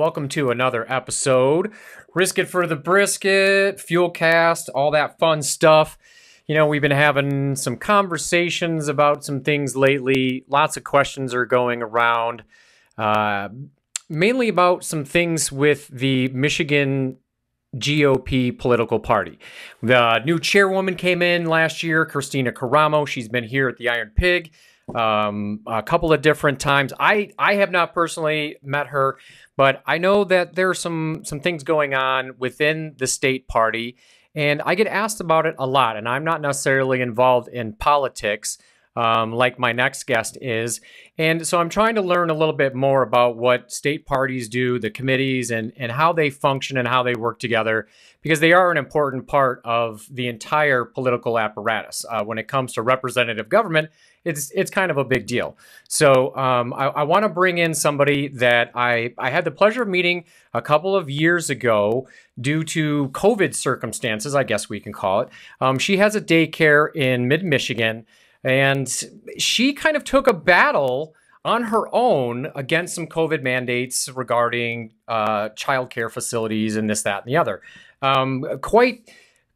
welcome to another episode. Risk it for the brisket, FUELcast, all that fun stuff. You know, we've been having some conversations about some things lately. Lots of questions are going around, mainly about some things with the Michigan GOP political party. The new chairwoman came in last year, Kristina Karamo. She's been here at the Iron Pig a couple of different times. I have not personally met her, but I know that there's some things going on within the state party, and I get asked about it a lot, and I'm not necessarily involved in politics like my next guest is. And so I'm trying to learn a little bit more about what state parties do, the committees, and how they function and how they work together, because they are an important part of the entire political apparatus. When it comes to representative government, it's kind of a big deal. So I want to bring in somebody that I had the pleasure of meeting a couple of years ago due to COVID circumstances, I guess we can call it. She has a daycare in mid-Michigan, and she kind of took a battle on her own against some COVID mandates regarding childcare facilities and this, that, and the other.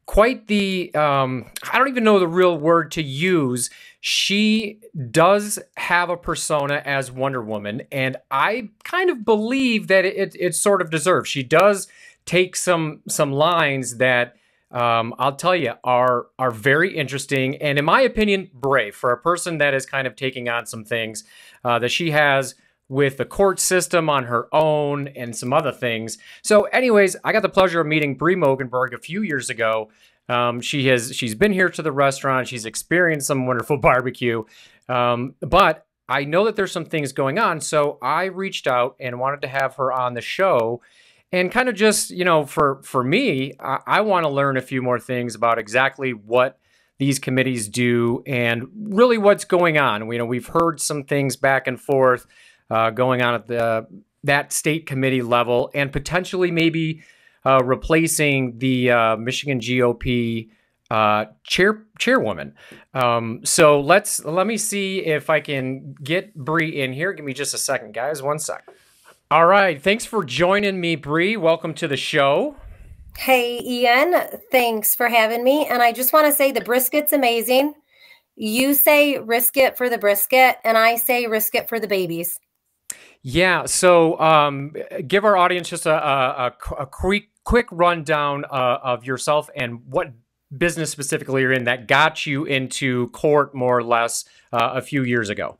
Quite the, I don't even know the real word to use. She does have a persona as Wonder Woman, and I kind of believe that it sort of deserves. She does take some lines that I'll tell you are very interesting, and in my opinion, brave for a person that is kind of taking on some things that she has with the court system on her own and some other things. So anyways, I got the pleasure of meeting Bree Moegenberg a few years ago. She's been here to the restaurant. She's experienced some wonderful barbecue. But I know that there's some things going on. So I reached out and wanted to have her on the show, and kind of just, you know, for me, I want to learn a few more things about exactly what these committees do and really what's going on. You know, we've heard some things back and forth going on at that state committee level, and potentially maybe replacing the Michigan GOP chairwoman. So let me see if I can get Bree in here. Give me just a second, guys. One sec. All right. Thanks for joining me, Bree. Welcome to the show. Hey, Ian. Thanks for having me. And I just want to say the brisket's amazing. You say risk it for the brisket, and I say risk it for the babies. Yeah. So give our audience just a quick rundown of yourself and what business specifically you're in that got you into court more or less a few years ago.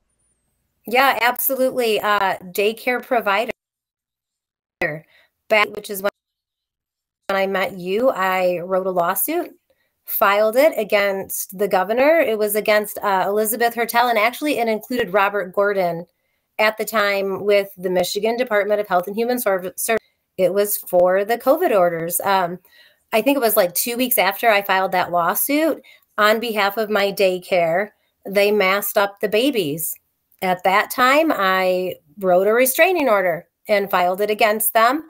Yeah, absolutely. Daycare provider, which is when I met you. I wrote a lawsuit, filed it against the governor. It was against Elizabeth Hertel, and actually it included Robert Gordon at the time with the Michigan Department of Health and Human Services. It was for the COVID orders. I think it was like 2 weeks after I filed that lawsuit on behalf of my daycare, they masked up the babies. At that time, I wrote a restraining order and filed it against them.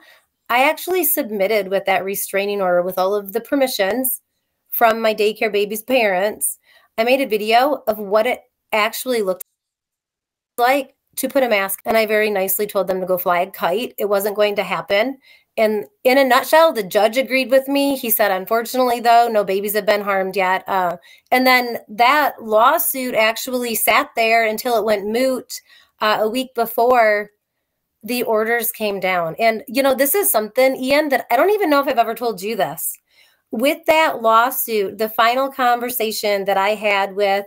I actually submitted with that restraining order with all of the permissions from my daycare baby's parents. I made a video of what it actually looked like to put a mask, and I very nicely told them to go fly a kite. It wasn't going to happen. And in a nutshell, the judge agreed with me. He said, unfortunately, though, no babies have been harmed yet. And then that lawsuit actually sat there until it went moot a week before the orders came down. And, you know, this is something, Ian, that I don't even know if I've ever told you this. With that lawsuit, the final conversation that I had with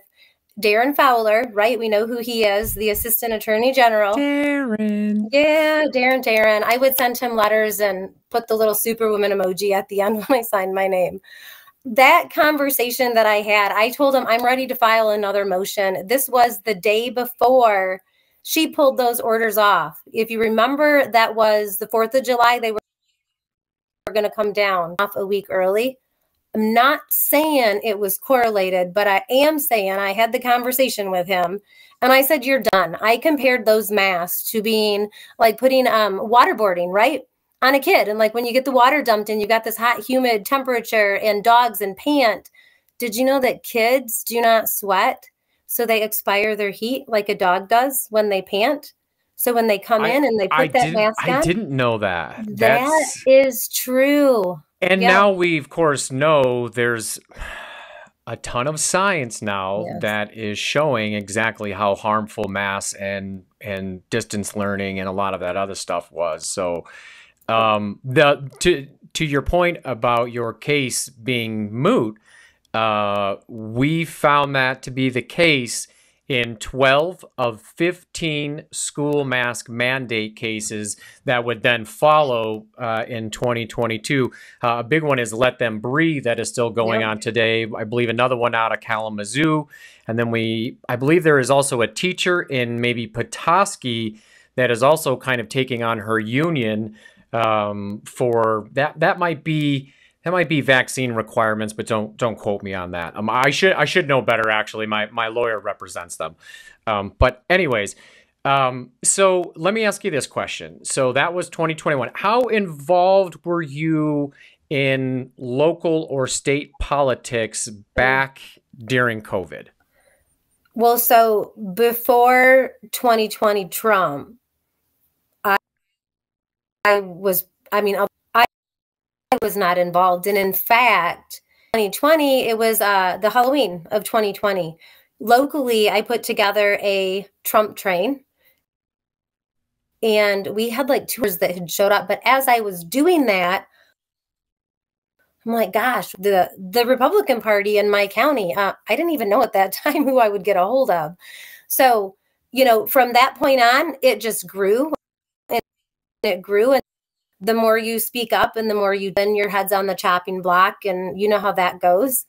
Darren Fowler, right? We know who he is, the Assistant Attorney General. Darren. Yeah, Darren. I would send him letters and put the little superwoman emoji at the end when I signed my name. That conversation that I had, I told him I'm ready to file another motion. This was the day before she pulled those orders off. If you remember, that was the 4th of July. They were going to come down off a week early. I'm not saying it was correlated, but I am saying I had the conversation with him and I said, you're done. I compared those masks to being like putting waterboarding, right, on a kid. And like when you get the water dumped in, you got this hot, humid temperature and dogs and pant. Did you know that kids do not sweat? So they expire their heat like a dog does when they pant. So when they come in and they put that mask on, I didn't know that. That is true. And now we, of course, know there's a ton of science now that is showing exactly how harmful masks and distance learning and a lot of that other stuff was. So to your point about your case being moot, we found that to be the case in 12 of 15 school mask mandate cases that would then follow in 2022. A big one is Let Them Breathe that is still going on today. I believe another one out of Kalamazoo. And then I believe there is also a teacher in maybe Petoskey that is also kind of taking on her union for that. That might be vaccine requirements, but don't quote me on that. I should know better, actually. My lawyer represents them. But anyways, so let me ask you this question. So that was 2021. How involved were you in local or state politics back during COVID? Well, so before 2020 Trump, I was not involved. And in fact, 2020, it was the Halloween of 2020. Locally, I put together a Trump train. And we had like tours that had showed up. But as I was doing that, I'm like, gosh, the Republican Party in my county, I didn't even know at that time who I would get a hold of. So, from that point on, it just grew. And it grew. And the more you speak up and the more then your head's on the chopping block, and you know how that goes.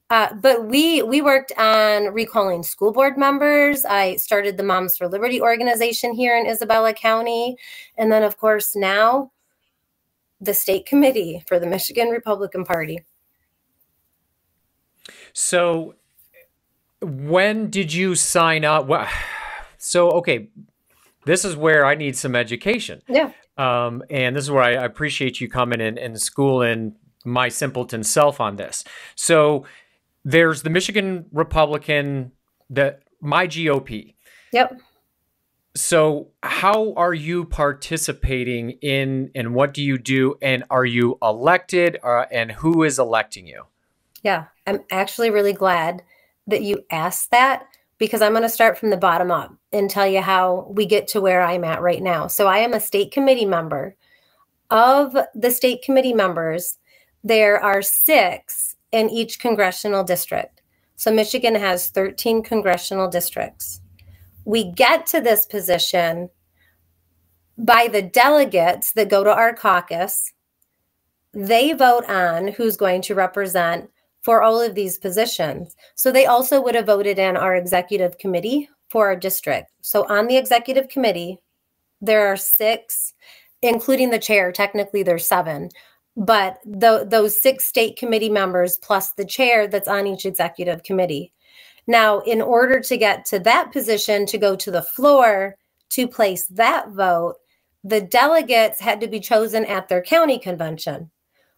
But we worked on recalling school board members. I started the Moms for Liberty organization here in Isabella County. And then, of course, now the state committee for the Michigan Republican Party. So when did you sign up? So, okay, this is where I need some education. Yeah. And this is where I appreciate you coming in and schooling my simpleton self on this. So there's the Michigan Republican, MIGOP. Yep. So how are you participating in, and what do you do? And are you elected, and who is electing you? Yeah, I'm actually really glad that you asked that, because I'm going to start from the bottom up and tell you how we get to where I'm at right now. So I am a state committee member. Of the state committee members, there are 6 in each congressional district. So Michigan has 13 congressional districts. We get to this position by the delegates that go to our caucus. They vote on who's going to represent for all of these positions. So they also would have voted in our executive committee for our district. So on the executive committee, there are 6, including the chair. Technically, there's 7. But those 6 state committee members plus the chair that's on each executive committee. Now, in order to get to that position, to go to the floor to place that vote, the delegates had to be chosen at their county convention.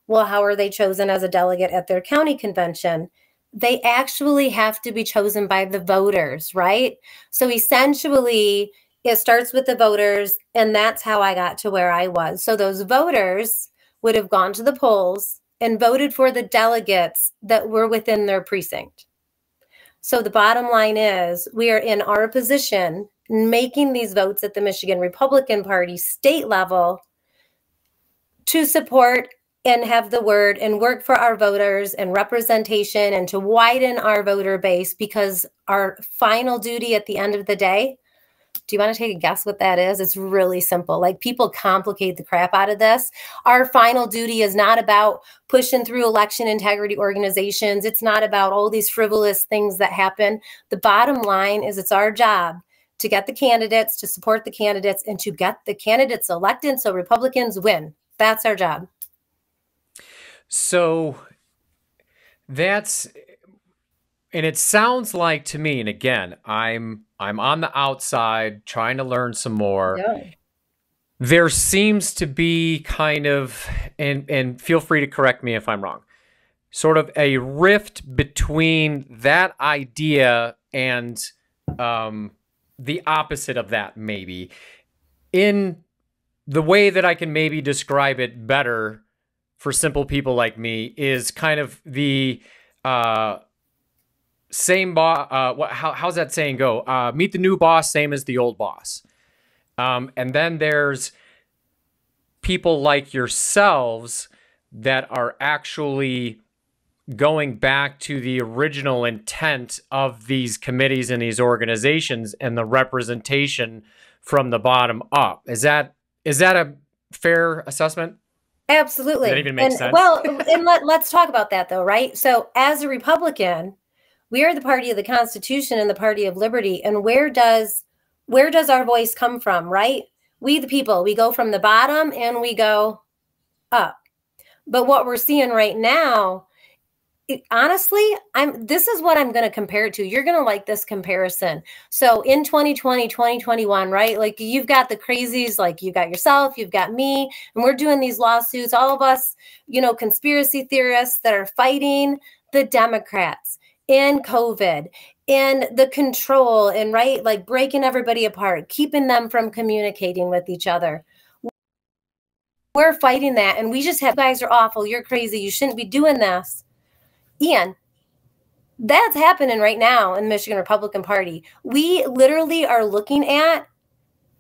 Well, how are they chosen as a delegate at their county convention? They actually have to be chosen by the voters, right? So essentially, it starts with the voters, and that's how I got to where I was. So those voters would have gone to the polls and voted for the delegates that were within their precinct. So the bottom line is, we are in our position making these votes at the Michigan Republican Party state level to support and have the word and work for our voters and representation and to widen our voter base, because our final duty at the end of the day, do you want to take a guess what that is? It's really simple. Like, people complicate the crap out of this. Our final duty is not about pushing through election integrity organizations. It's not about all these frivolous things that happen. The bottom line is, it's our job to get the candidates, to support the candidates, and to get the candidates elected so Republicans win. That's our job. So that's, and it sounds like to me, and again, I'm on the outside trying to learn some more. Yeah. There seems to be kind of, and feel free to correct me if I'm wrong, sort of a rift between that idea and the opposite of that, maybe. in the way that I can maybe describe it better for simple people like me is kind of the same boss. How's that saying go? Meet the new boss, same as the old boss. And then there's people like yourselves that are actually going back to the original intent of these committees and these organizations and the representation from the bottom up. Is that a fair assessment? Absolutely. Does that even make sense? Well, and let's talk about that though, right? So as a Republican, we are the party of the Constitution and the party of liberty. And where does our voice come from, right? We the people, we go from the bottom and we go up. But what we're seeing right now, honestly, this is what I'm going to compare it to. You're going to like this comparison. So in 2020, 2021, right? Like you've got the crazies, like you got yourself, you've got me, and we're doing these lawsuits, all of us, you know, conspiracy theorists that are fighting the Democrats in COVID, in the control, and right, like breaking everybody apart, keeping them from communicating with each other. We're fighting that, and we just have, you guys are awful, you're crazy, you shouldn't be doing this. Ian, that's happening right now in the Michigan Republican Party. We literally are looking at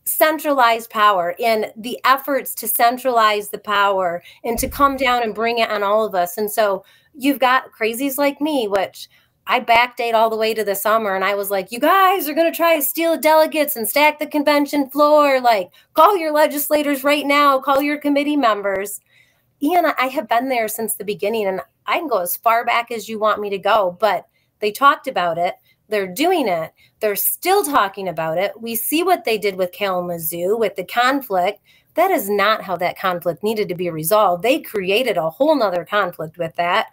centralized power and the efforts to centralize the power and to come down and bring it on all of us. And so you've got crazies like me, which I backdate all the way to the summer. And I was like, you guys are going to try to steal delegates and stack the convention floor. Like, call your legislators right now. Call your committee members. Ian, I have been there since the beginning, and I can go as far back as you want me to go, but they talked about it. They're doing it. They're still talking about it. We see what they did with Kalamazoo, with the conflict. That is not how that conflict needed to be resolved. They created a whole nother conflict with that.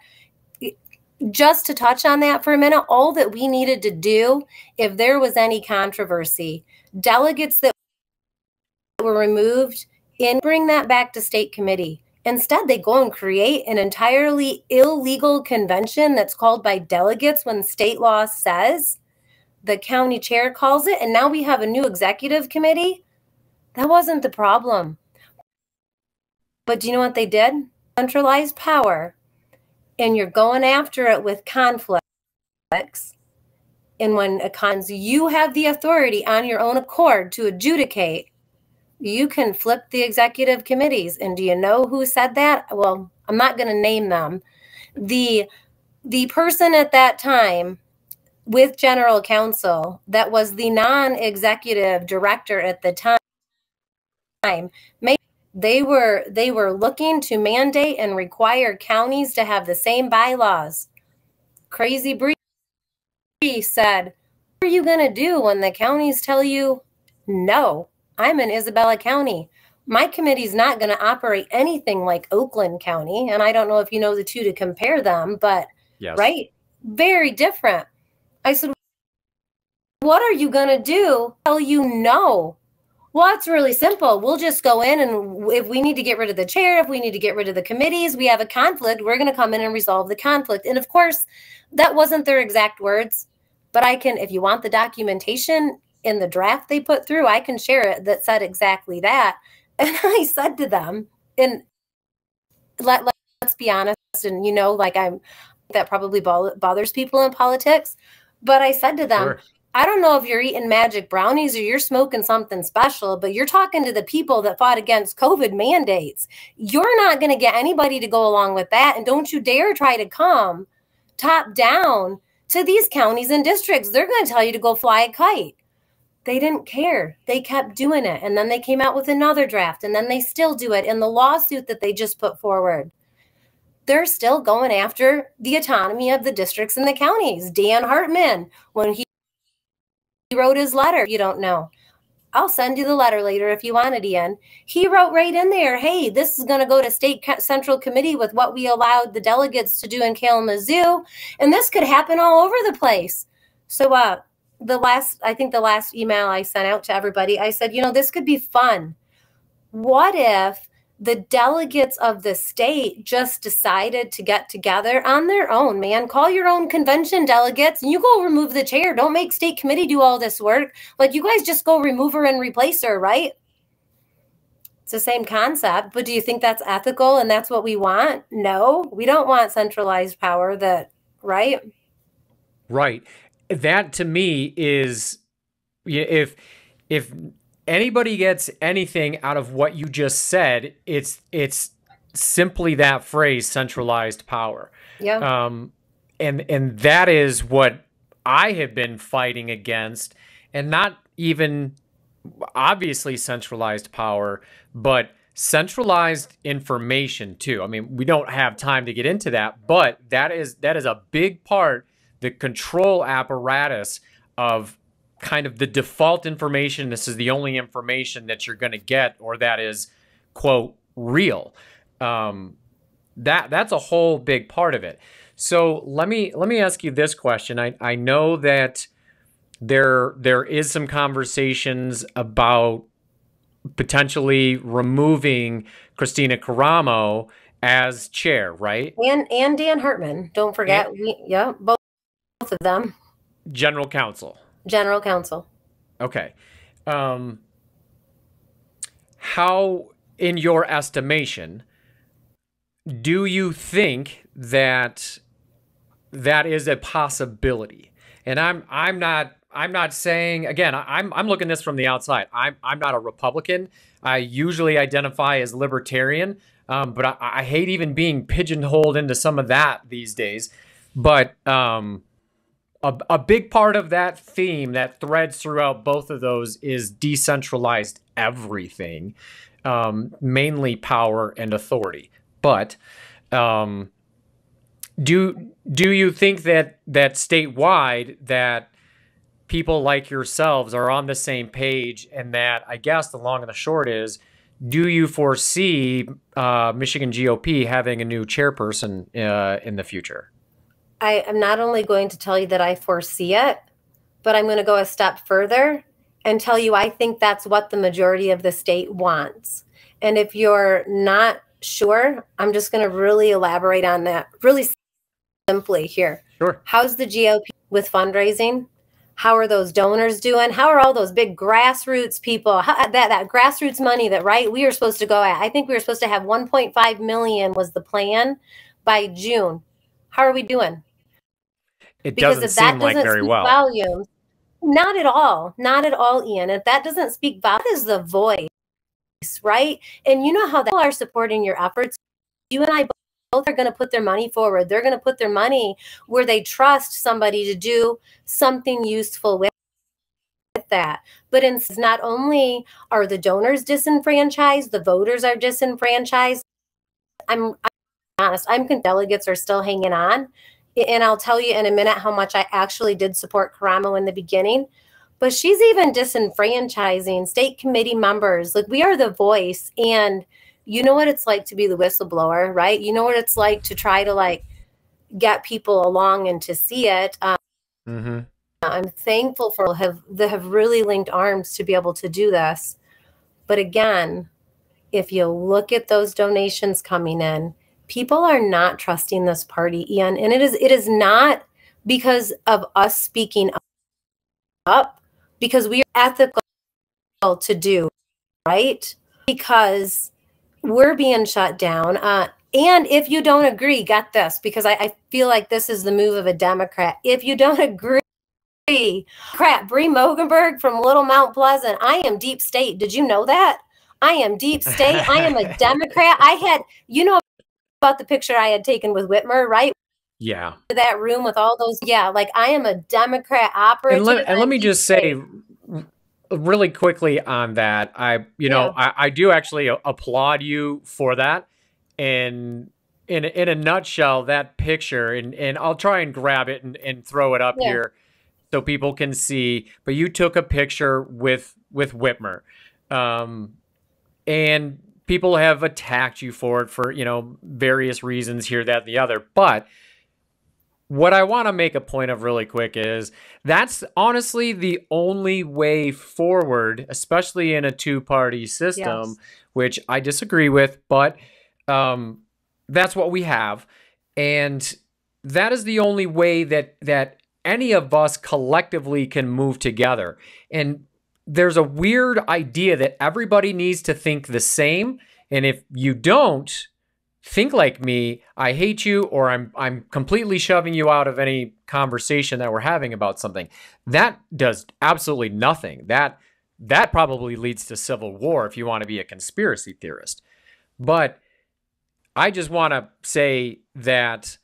Just to touch on that for a minute, all that we needed to do, if there was any controversy, delegates that were removed, bring that back to state committee. Instead, they go and create an entirely illegal convention that's called by delegates when state law says the county chair calls it. And now we have a new executive committee. That wasn't the problem. But do you know what they did? Centralized power. And you're going after it with conflicts. And when you have the authority on your own accord to adjudicate, you can flip the executive committees. And do you know who said that? Well, I'm not going to name them. The person at that time with general counsel that was the non-executive director at the time, they were looking to mandate and require counties to have the same bylaws. Crazy Bree said, what are you going to do when the counties tell you no? I'm in Isabella County. My committee's not going to operate anything like Oakland County. And I don't know if you know the two to compare them, but yes. Right? Very different. I said, what are you going to do? Tell you no. Well, it's really simple. We'll just go in, and if we need to get rid of the chair, if we need to get rid of the committees, we have a conflict, we're going to come in and resolve the conflict. And of course, that wasn't their exact words, but I can, if you want the documentation in the draft they put through, I can share it that said exactly that. And I said to them, and let's be honest, and you know, like that probably bothers people in politics, but I said to them, sure. I don't know if you're eating magic brownies or you're smoking something special, but you're talking to the people that fought against COVID mandates. You're not going to get anybody to go along with that. And don't you dare try to come top down to these counties and districts. They're going to tell you to go fly a kite. They didn't care. They kept doing it. And then they came out with another draft, and then they still do it in the lawsuit that they just put forward. They're still going after the autonomy of the districts and the counties. Dan Hartman, when he wrote his letter, you don't know. I'll send you the letter later if you want it, Ian. He wrote right in there, hey, this is going to go to state central committee with what we allowed the delegates to do in Kalamazoo. And this could happen all over the place. So the last email I sent out to everybody, I said, you know, this could be fun. What if the delegates of the state just decided to get together on their own, man? Call your own convention delegates and you go remove the chair. Don't make state committee do all this work. Like, you guys just go remove her and replace her, right? It's the same concept, but do you think that's ethical and that's what we want? No, we don't want centralized power right? Right. That to me is, if anybody gets anything out of what you just said, it's simply that phrase, centralized power. Yeah. And that is what I have been fighting against, and not even obviously centralized power, but centralized information too. I mean, we don't have time to get into that, but that is a big part, the control apparatus of kind of the default information. This is the only information that you're going to get, or that is, quote, real. That's a whole big part of it. So let me ask you this question. I know that there is some conversations about potentially removing Kristina Karamo as chair, right? And Dan Hartman. Don't forget. Both of them. General counsel. General counsel. Okay. How, in your estimation, do you think that is a possibility? And I'm not saying, again, I'm looking at this from the outside. I'm not a Republican. I usually identify as libertarian, but I hate even being pigeonholed into some of that these days. But a big part of that theme that threads throughout both of those is decentralized everything, mainly power and authority. But do you think that statewide that people like yourselves are on the same page, and that, I guess the long and the short is, do you foresee Michigan GOP having a new chairperson in the future? I am not only going to tell you that I foresee it, but I'm going to go a step further and tell you I think that's what the majority of the state wants. And if you're not sure, I'm just going to really elaborate on that really simply here. Sure. How's the GOP with fundraising? How are those donors doing? How are all those big grassroots people? That grassroots money that, right, we were supposed to go at. I think we were supposed to have 1.5 million was the plan by June. How are we doing? It doesn't seem like very well. Volumes, not at all. Not at all, Ian. If that doesn't speak volumes, that is the voice, right? And you know how people are supporting your efforts. You and I both are going to put their money forward. They're going to put their money where they trust somebody to do something useful with that. But not only are the donors disenfranchised, the voters are disenfranchised. I'm honest. Delegates are still hanging on. And I'll tell you in a minute how much I actually did support Karamo in the beginning. But she's even disenfranchising state committee members. Like, we are the voice. And you know what it's like to be the whistleblower, right? You know what it's like to try to, like, get people along and to see it. I'm thankful for that have really linked arms to be able to do this. But again, if you look at those donations coming in, people are not trusting this party, Ian. And it is not because of us speaking up, because we are ethical to do, right? Because we're being shut down. And if you don't agree, get this, because I feel like this is the move of a Democrat. If you don't agree, Bree Moegenberg from Little Mount Pleasant, I am deep state. Did you know that? I am deep state. I am a Democrat. You know about the picture I had taken with Whitmer, right? Yeah. That room with all those. Yeah. Like, I am a Democrat operative. And let me just say really quickly on that. I do actually applaud you for that. And in a nutshell, that picture, and I'll try and grab it and throw it up here so people can see, but you took a picture with Whitmer. And people have attacked you for it for, various reasons here, that, and the other. But what I want to make a point of really quick is that's honestly the only way forward, especially in a two-party system, which I disagree with, but that's what we have. And that is the only way that any of us collectively can move together. And there's a weird idea that everybody needs to think the same. And if you don't think like me, I hate you, or I'm completely shoving you out of any conversation that we're having about something. That does absolutely nothing. That probably leads to civil war if you want to be a conspiracy theorist. But I just want to say that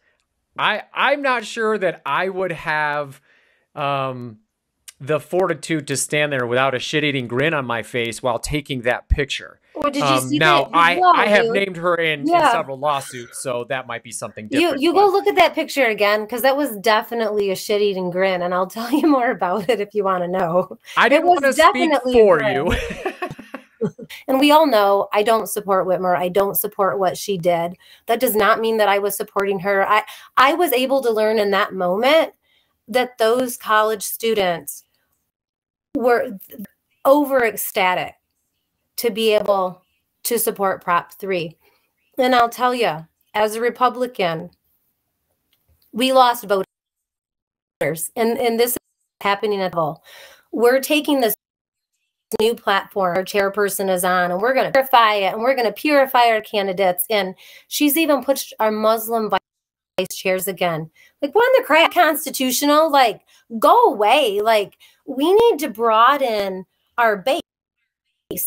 I'm not sure that I would have the fortitude to stand there without a shit-eating grin on my face while taking that picture. Or did you see now, that? I have named her in several lawsuits, so that might be something different. You go look at that picture again, because that was definitely a shit-eating grin, and I'll tell you more about it if you want to know. I didn't want to speak for you. And we all know I don't support Whitmer. I don't support what she did. That does not mean that I was supporting her. I was able to learn in that moment that those college students were over ecstatic to be able to support Prop 3. And I'll tell you, as a Republican, we lost voters. And this is happening at all. We're taking this new platform our chairperson is on, and we're going to purify it, and we're going to purify our candidates. And she's even pushed our Muslim vice chairs again. Like, when the crap constitutional, like, go away. Like, we need to broaden our base.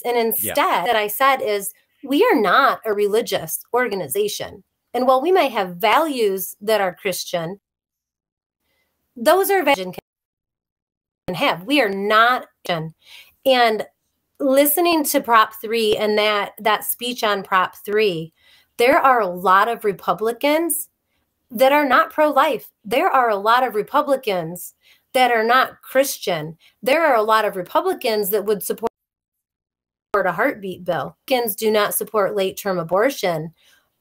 And instead, that I said is, we are not a religious organization. And while we might have values that are Christian, those are values can have. We are not Christian. And listening to Prop 3 and that speech on Prop 3, there are a lot of Republicans that are not pro-life. There are a lot of Republicans that are not Christian. There are a lot of Republicans that would support a heartbeat bill. Republicans do not support late-term abortion.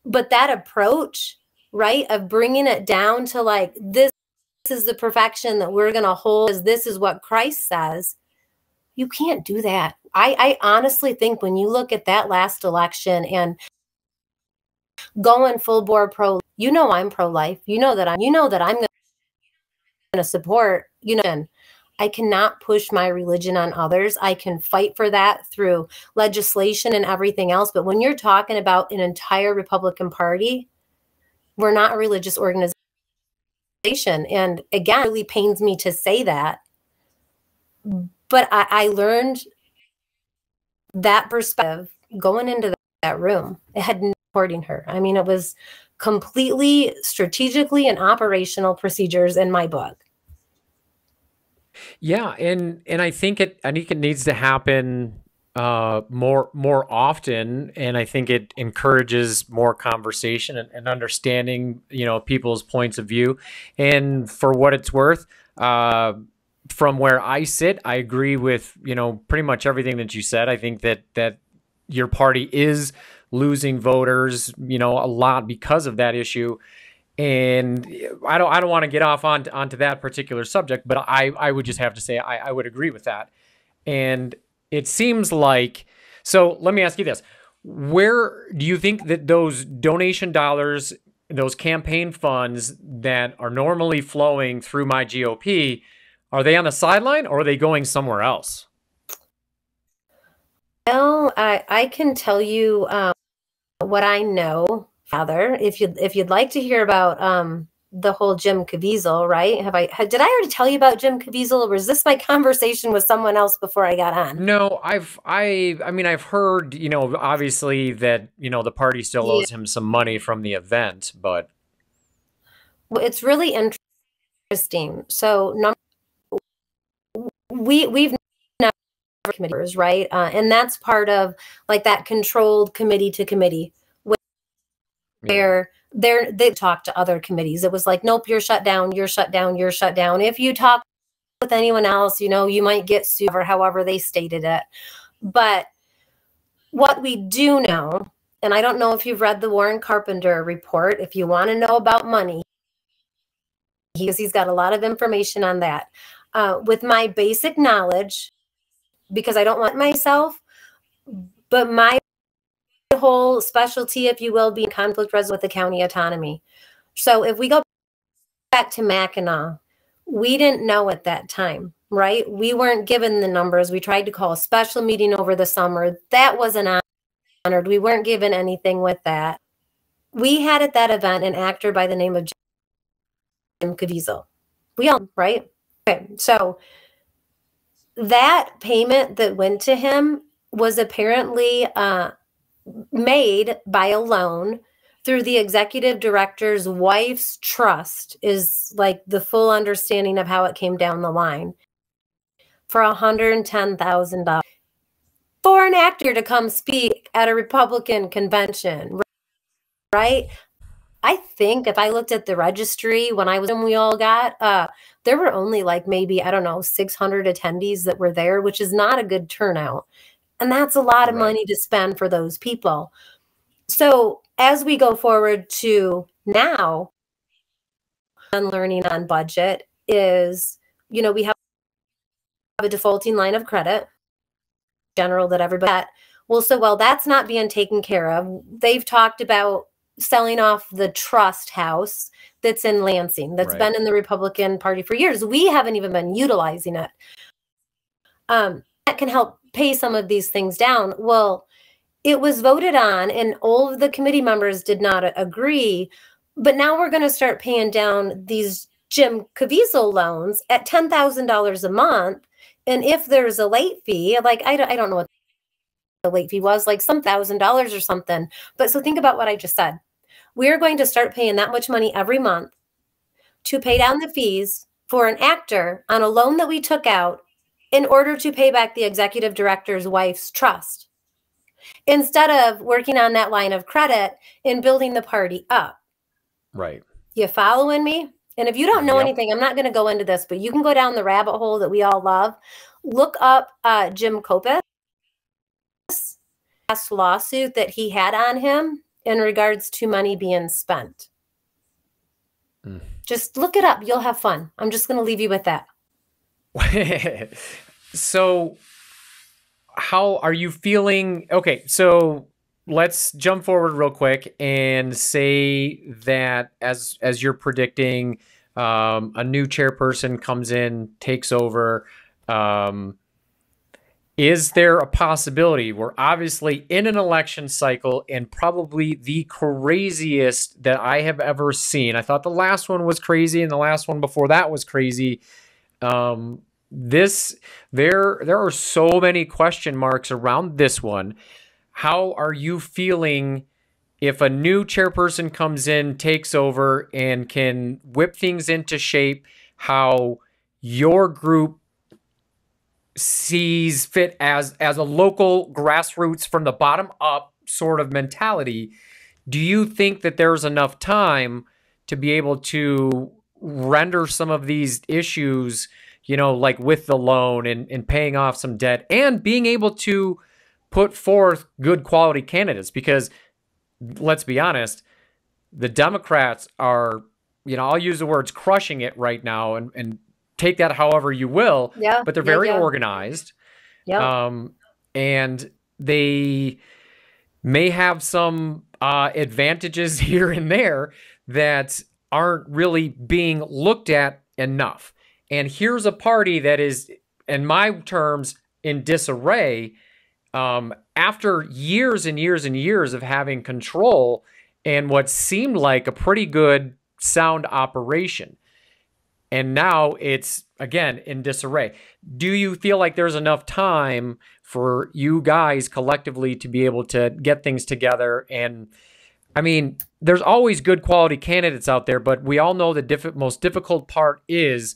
But that approach, right, of bringing it down to like, this is the perfection that we're going to hold, as this is what Christ says, you can't do that. I honestly think when you look at that last election and going full bore pro, you know I'm pro-life. You know that I'm going to support, and I cannot push my religion on others. I can fight for that through legislation and everything else. But when you're talking about an entire Republican Party, we're not a religious organization. And again, it really pains me to say that. But I learned that perspective going into that room. It had no supporting her. I mean, it was completely strategically and operational procedures in my book. Yeah, and I think it needs to happen more often, and I think it encourages more conversation and understanding, people's points of view. And for what it's worth, from where I sit, I agree with, pretty much everything that you said. I think that your party is losing voters, a lot because of that issue. And I don't want to get off onto that particular subject, but I would just have to say I would agree with that. And it seems like, so let me ask you this. Where do you think that those donation dollars, those campaign funds that are normally flowing through MyGOP, are they on the sideline or are they going somewhere else? Well, I can tell you what I know, Father. If you'd like to hear about the whole Jim Caviezel, right? Did I already tell you about Jim Caviezel, or was this my conversation with someone else before I got on? No, I've heard, obviously that, the party still owes him some money from the event, but it's really interesting. So we've never committees, right? And that's part of like that controlled committee to committee where they talk to other committees. It was like, nope, you're shut down, you're shut down, you're shut down. If you talk with anyone else, you might get sued, or however they stated it. But what we do know, and I don't know if you've read the Warren Carpenter report, if you want to know about money, because he's got a lot of information on that. With my basic knowledge, because I don't want myself, but my whole specialty, if you will, be in conflict resolution with the county autonomy. So if we go back to Mackinac, we didn't know at that time right? We weren't given the numbers. We tried to call a special meeting over the summer. That wasn't honored. We weren't given anything with that. We had at that event an actor by the name of Jim Caviezel. We all, right? Okay, so that payment that went to him was apparently made by a loan through the executive director's wife's trust, is like the full understanding of how it came down the line, for $110,000 for an actor to come speak at a Republican convention, right? I think if I looked at the registry when we all got, there were only like maybe, I don't know, 600 attendees that were there, which is not a good turnout. And that's a lot of money to spend for those people. So as we go forward to now, learning on budget is, you know, we have a defaulting line of credit, general that everybody, well, so, well, that's not being taken care of. They've talked about selling off the trust house that's in Lansing, that's been in the Republican Party for years. We haven't even been utilizing it. That can help pay some of these things down. Well, it was voted on and all of the committee members did not agree, but now we're going to start paying down these Jim Caviezel loans at $10,000 a month. And if there's a late fee, like I don't know what the late fee was, like some $1,000 or something. But so think about what I just said. We're going to start paying that much money every month to pay down the fees for an actor on a loan that we took out in order to pay back the executive director's wife's trust, instead of working on that line of credit and building the party up. Right. You following me? And if you don't know anything, I'm not going to go into this, but you can go down the rabbit hole that we all love. Look up Jim Kopis, last lawsuit that he had on him in regards to money being spent. Just look it up. You'll have fun. I'm just going to leave you with that. So how are you feeling? Okay, so let's jump forward real quick and say that as you're predicting, a new chairperson comes in, takes over. Is there a possibility? We're obviously in an election cycle and probably the craziest that I have ever seen. I thought the last one was crazy and the last one before that was crazy. There are so many question marks around this one. How are you feeling if a new chairperson comes in, takes over, and can whip things into shape, how your group sees fit as a local grassroots from the bottom up sort of mentality? Do you think that there's enough time to be able to render some of these issues, you know, like with the loan and paying off some debt and being able to put forth good quality candidates? Because let's be honest, the Democrats are, you know, I'll use the words crushing it right now, and take that however you will, but they're very organized. And they may have some advantages here and there that aren't really being looked at enough. And here's a party that is, in my terms, in disarray after years and years and years of having control and what seemed like a pretty good, sound operation. And now it's, again, in disarray. Do you feel like there's enough time for you guys collectively to be able to get things together? And I mean, there's always good quality candidates out there, but we all know the most difficult part is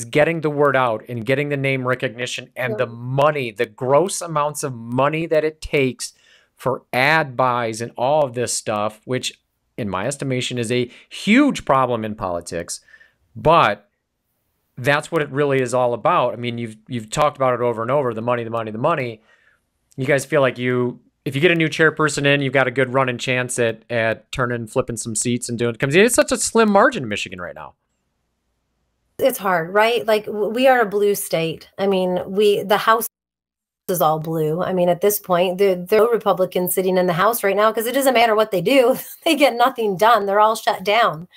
getting the word out and getting the name recognition and the money, the gross amounts of money that it takes for ad buys and all of this stuff, which in my estimation is a huge problem in politics. But that's what it really is all about. I mean, you've talked about it over and over, the money, the money, the money. You guys feel like if you get a new chairperson in, you've got a good running chance at turning, flipping some seats and doing it. It's such a slim margin in Michigan right now. It's hard, right? Like, we are a blue state. I mean, the House is all blue. I mean, at this point, there are no Republicans sitting in the House right now because it doesn't matter what they do. They get nothing done. They're all shut down.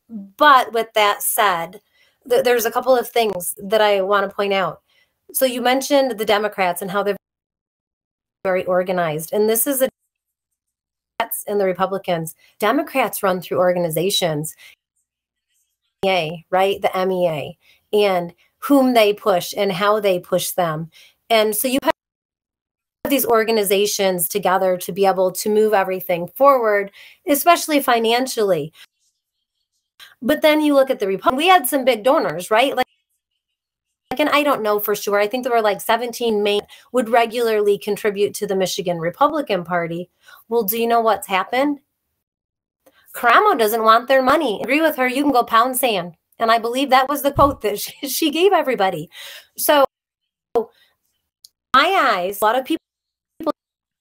But with that said, there's a couple of things that I want to point out. So you mentioned the Democrats and how they're very organized. And this is and the Republicans. Democrats run through organizations, right? The MEA, and whom they push and how they push them. And so you have these organizations together to be able to move everything forward, especially financially. But then you look at the Republicans. We had some big donors, right? Like, and I don't know for sure. I think there were like 17 Maine would regularly contribute to the Michigan Republican Party. Well, do you know what's happened? Karamo doesn't want their money. I agree with her. You can go pound sand. And I believe that was the quote that she gave everybody. So my eyes, a lot of people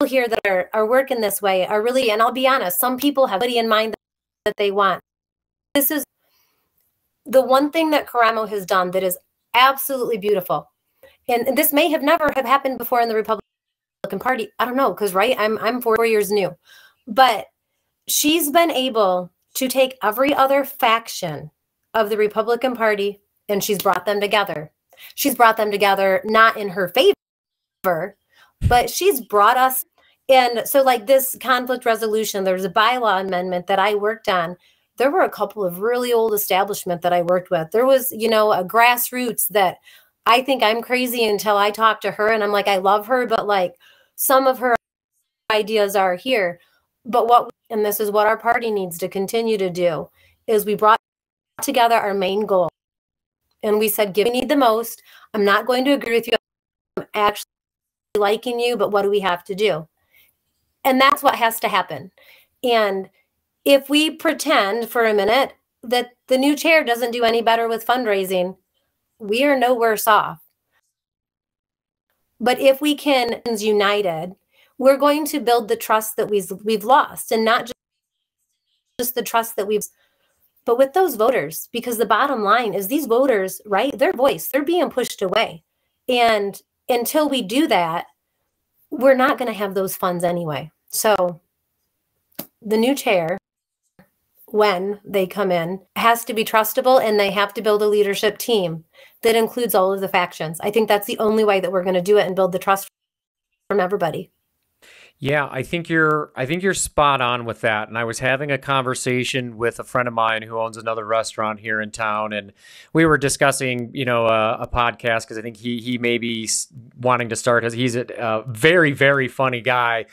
here that are working this way are really, and I'll be honest, some people have somebody in mind that they want. This is the one thing that Karamo has done that is absolutely beautiful. And this may have never have happened before in the Republican Party. I don't know, because right, I'm 4 years new. But she's been able to take every other faction of the Republican Party and she's brought them together. She's brought them together not in her favor, but she's brought us. And so like this conflict resolution, there's a bylaw amendment that I worked on. There were a couple of really old establishment that I worked with. There was, you know, a Grassroots that I think I'm crazy until I talk to her and I'm like, I love her, but like some of her ideas are here. But and this is what our party needs to continue to do, is we brought together our main goal. And we said, give me the most. I'm not going to agree with you. I'm actually liking you, but what do we have to do? And that's what has to happen. And if we pretend for a minute that the new chair doesn't do any better with fundraising, we are no worse off. But if we can united, we're going to build the trust that we've lost, and not just the trust that but with those voters, because the bottom line is these voters, right? Their voice, they're being pushed away. And until we do that, we're not going to have those funds anyway. So the new chair, when they come in, has to be trustable, and they have to build a leadership team that includes all of the factions. I think that's the only way that we're going to do it and build the trust from everybody. Yeah, I think you're spot on with that. And I was having a conversation with a friend of mine who owns another restaurant here in town, and we were discussing, you know, a podcast, because I think he may be wanting to start, because he's a very, very funny guy.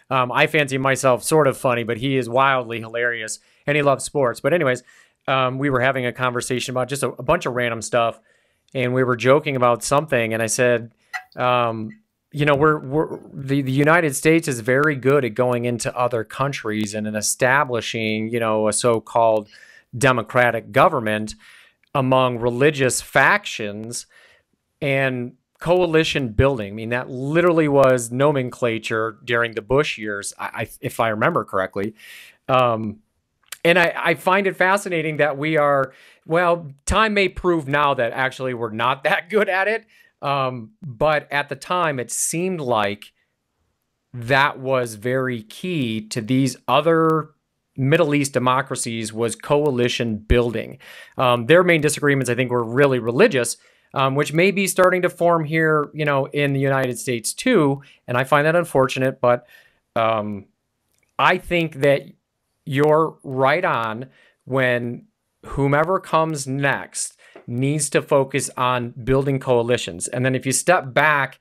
I fancy myself sort of funny, but he is wildly hilarious, and he loves sports. But anyways, we were having a conversation about just a bunch of random stuff, and we were joking about something, and I said, you know, the United States is very good at going into other countries and in establishing, you know, a so-called democratic government among religious factions and coalition building. I mean, that literally was nomenclature during the Bush years, if I remember correctly. And I find it fascinating that we are, well, time may prove now that actually we're not that good at it. But at the time, it seemed like that was very key to these other Middle East democracies, was coalition building. Their main disagreements, I think, were really religious, which may be starting to form here, you know, in the United States too. And I find that unfortunate, but I think that you're right on when whomever comes next needs to focus on building coalitions. And then if you step back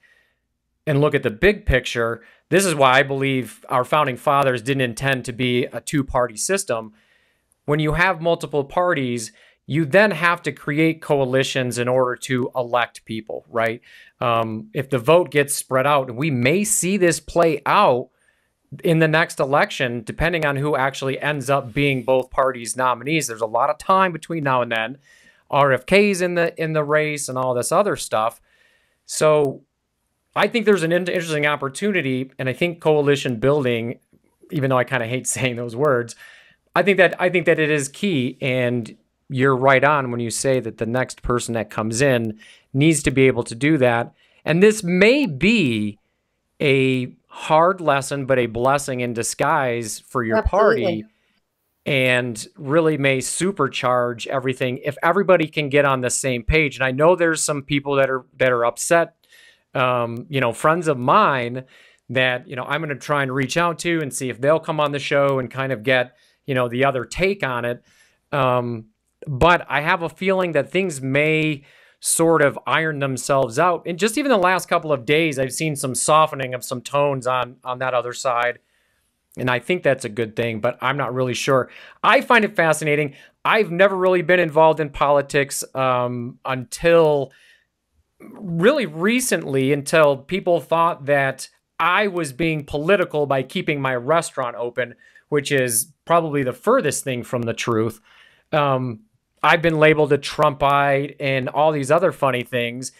and look at the big picture, this is why I believe our founding fathers didn't intend to be a two-party system. When you have multiple parties, you then have to create coalitions in order to elect people, right? If the vote gets spread out, and we may see this play out in the next election, depending on who actually ends up being both parties' nominees. There's a lot of time between now and then. RFK's in the race and all this other stuff. So I think there's an interesting opportunity, and I think coalition building, even though I kind of hate saying those words, I think that it is key. And you're right on when you say that the next person that comes in needs to be able to do that. And this may be a hard lesson, but a blessing in disguise for your Absolutely. party. and really may supercharge everything if everybody can get on the same page. And I know there's some people that are upset, friends of mine that, I'm going to try and reach out to and see if they'll come on the show and kind of get, the other take on it. But I have a feeling that things may sort of iron themselves out. And just even the last couple of days, I've seen some softening of some tones on that other side. And I think that's a good thing, but I'm not really sure. I find it fascinating. I've never really been involved in politics until really recently, until people thought that I was being political by keeping my restaurant open, which is probably the furthest thing from the truth. I've been labeled a Trumpite and all these other funny things,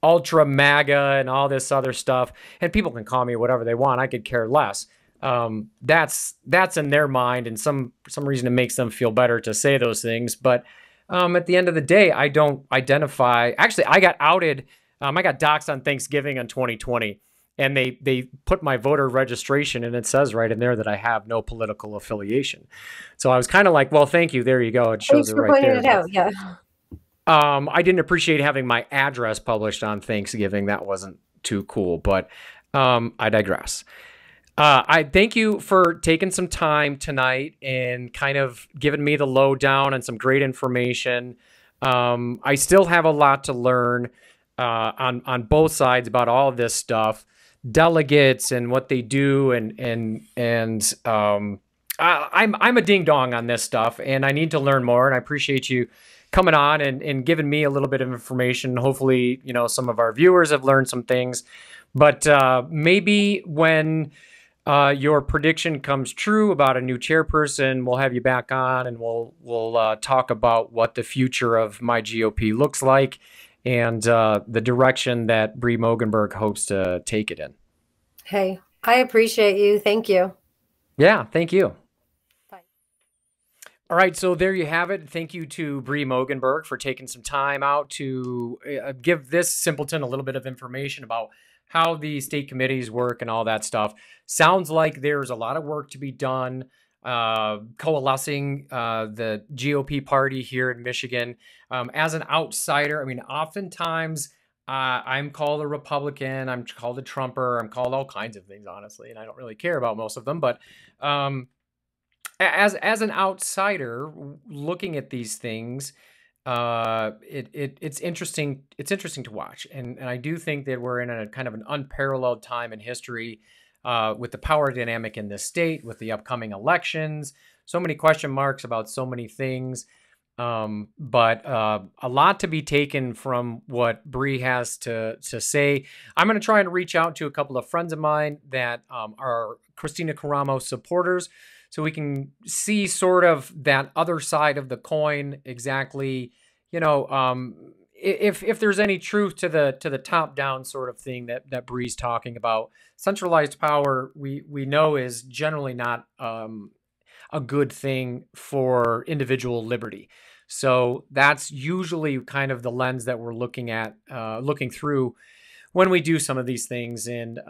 ultra MAGA and all this other stuff. And people can call me whatever they want. I could care less. That's in their mind, and some reason it makes them feel better to say those things. But at the end of the day, I don't identify. Actually, I got outed. I got doxxed on Thanksgiving in 2020, and they put my voter registration, and it says right in there that I have no political affiliation. So I was kind of like, well, thank you. There you go. It shows it right there. It out. Yeah. I didn't appreciate having my address published on Thanksgiving. That wasn't too cool, but I digress. I thank you for taking some time tonight and kind of giving me the lowdown and some great information. I still have a lot to learn on both sides about all of this stuff, delegates and what they do, and I'm a ding dong on this stuff, and I need to learn more. And I appreciate you coming on and giving me a little bit of information. Hopefully, some of our viewers have learned some things, but maybe when your prediction comes true about a new chairperson, we'll have you back on, and we'll talk about what the future of MIGOP looks like and the direction that Bree Moegenberg hopes to take it in. Hey, I appreciate you. Thank you. Yeah, thank you. Bye. All right, so there you have it. Thank you to Bree Moegenberg for taking some time out to give this simpleton a little bit of information about how the state committees work and all that stuff. Sounds like there's a lot of work to be done coalescing the GOP party here in Michigan. As an outsider, I mean, oftentimes I'm called a Republican, I'm called a Trumper, I'm called all kinds of things, honestly, and I don't really care about most of them. But as an outsider looking at these things, it's interesting. It's interesting to watch, and I do think that we're in a kind of an unparalleled time in history with the power dynamic in this state, with the upcoming elections. So many question marks about so many things, but a lot to be taken from what Bree has to say. I'm going to try and reach out to a couple of friends of mine that are Kristina Karamo supporters, so we can see sort of that other side of the coin exactly, if there's any truth to the top down sort of thing that Bree's talking about. Centralized power, we know, is generally not a good thing for individual liberty. So that's usually kind of the lens that we're looking through when we do some of these things. And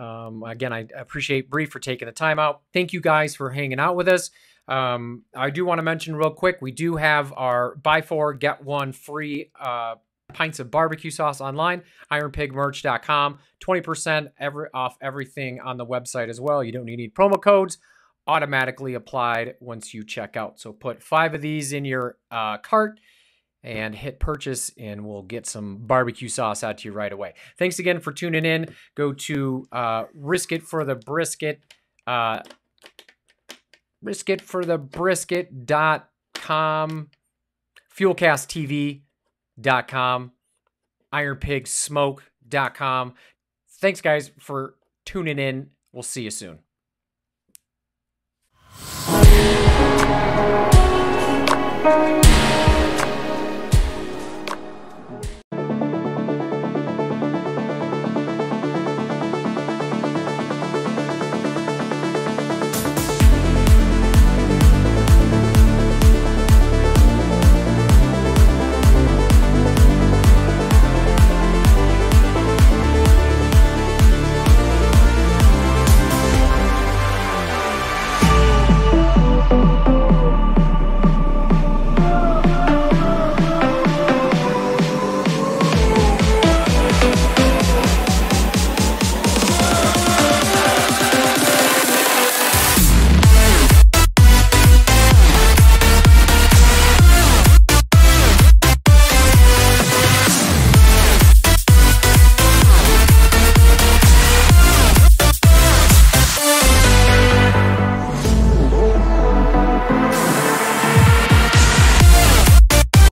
again, I appreciate Bree for taking the time out. Thank you guys for hanging out with us. I do want to mention real quick, we do have our buy 4, get 1 free pints of barbecue sauce online, ironpigmerch.com, 20% off everything on the website as well. You don't need promo codes, automatically applied once you check out. So put 5 of these in your cart and hit purchase, and we'll get some barbecue sauce out to you right away. Thanks again for tuning in. Go to Risk It for the Brisket, riskitforthebrisket.com, FUELcasttv.com, ironpigsmoke.com. Thanks, guys, for tuning in. We'll see you soon.